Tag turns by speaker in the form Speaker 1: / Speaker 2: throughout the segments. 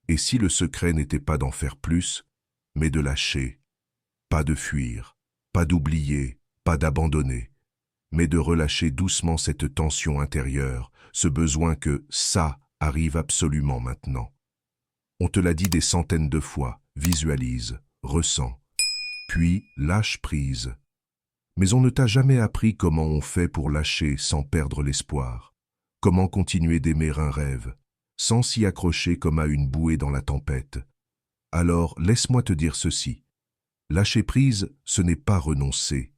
Speaker 1: Et si le secret n'était pas d'en faire plus, mais de lâcher, pas de fuir, pas d'oublier, pas d'abandonner, mais de relâcher doucement cette tension intérieure, ce besoin que ça arrive absolument maintenant. On te l'a dit des centaines de fois, visualise, ressens, puis lâche prise. Mais on ne t'a jamais appris comment on fait pour lâcher sans perdre l'espoir, comment continuer d'aimer un rêve, sans s'y accrocher comme à une bouée dans la tempête. Alors laisse-moi te dire ceci. Lâcher prise, ce n'est pas renoncer.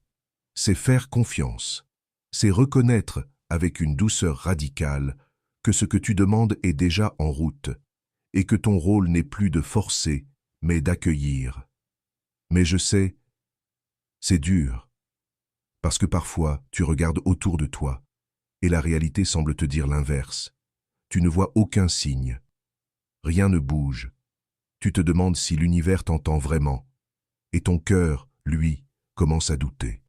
Speaker 1: C'est faire confiance. C'est reconnaître, avec une douceur radicale, que ce que tu demandes est déjà en route, et que ton rôle n'est plus de forcer, mais d'accueillir. Mais je sais, c'est dur, parce que parfois tu regardes autour de toi, et la réalité semble te dire l'inverse. Tu ne vois aucun signe. Rien ne bouge. Tu te demandes si l'univers t'entend vraiment, et ton cœur, lui, commence à douter.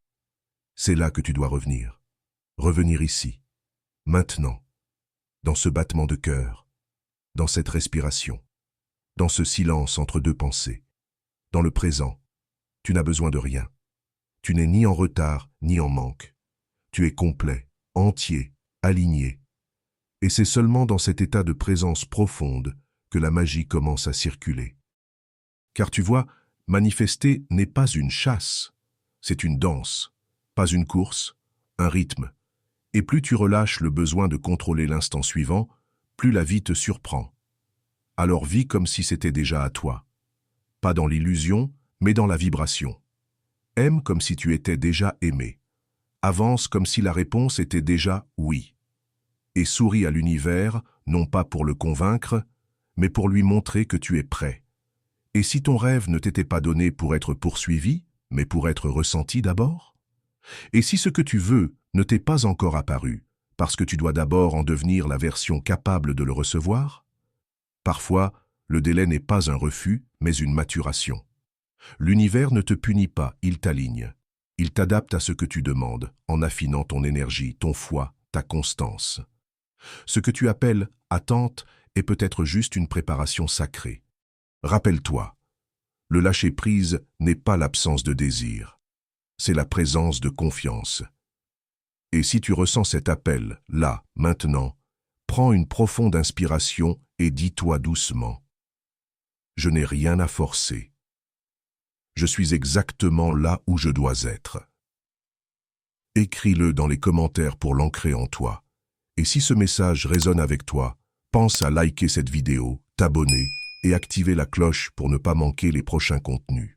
Speaker 1: C'est là que tu dois revenir. Revenir ici, maintenant, dans ce battement de cœur, dans cette respiration, dans ce silence entre deux pensées, dans le présent. Tu n'as besoin de rien. Tu n'es ni en retard, ni en manque. Tu es complet, entier, aligné. Et c'est seulement dans cet état de présence profonde que la magie commence à circuler. Car tu vois, manifester n'est pas une chasse, c'est une danse, pas une course, un rythme. Et plus tu relâches le besoin de contrôler l'instant suivant, plus la vie te surprend. Alors vis comme si c'était déjà à toi. Pas dans l'illusion, mais dans la vibration. Aime comme si tu étais déjà aimé. Avance comme si la réponse était déjà oui. Et souris à l'univers, non pas pour le convaincre, mais pour lui montrer que tu es prêt. Et si ton rêve ne t'était pas donné pour être poursuivi, mais pour être ressenti d'abord? Et si ce que tu veux ne t'est pas encore apparu, parce que tu dois d'abord en devenir la version capable de le recevoir? Parfois, le délai n'est pas un refus, mais une maturation. L'univers ne te punit pas, il t'aligne. Il t'adapte à ce que tu demandes, en affinant ton énergie, ton foi, ta constance. Ce que tu appelles attente est peut-être juste une préparation sacrée. Rappelle-toi, le lâcher-prise n'est pas l'absence de désir, c'est la présence de confiance. Et si tu ressens cet appel, là, maintenant, prends une profonde inspiration et dis-toi doucement « Je n'ai rien à forcer. Je suis exactement là où je dois être. » Écris-le dans les commentaires pour l'ancrer en toi. Et si ce message résonne avec toi, pense à liker cette vidéo, t'abonner et activer la cloche pour ne pas manquer les prochains contenus.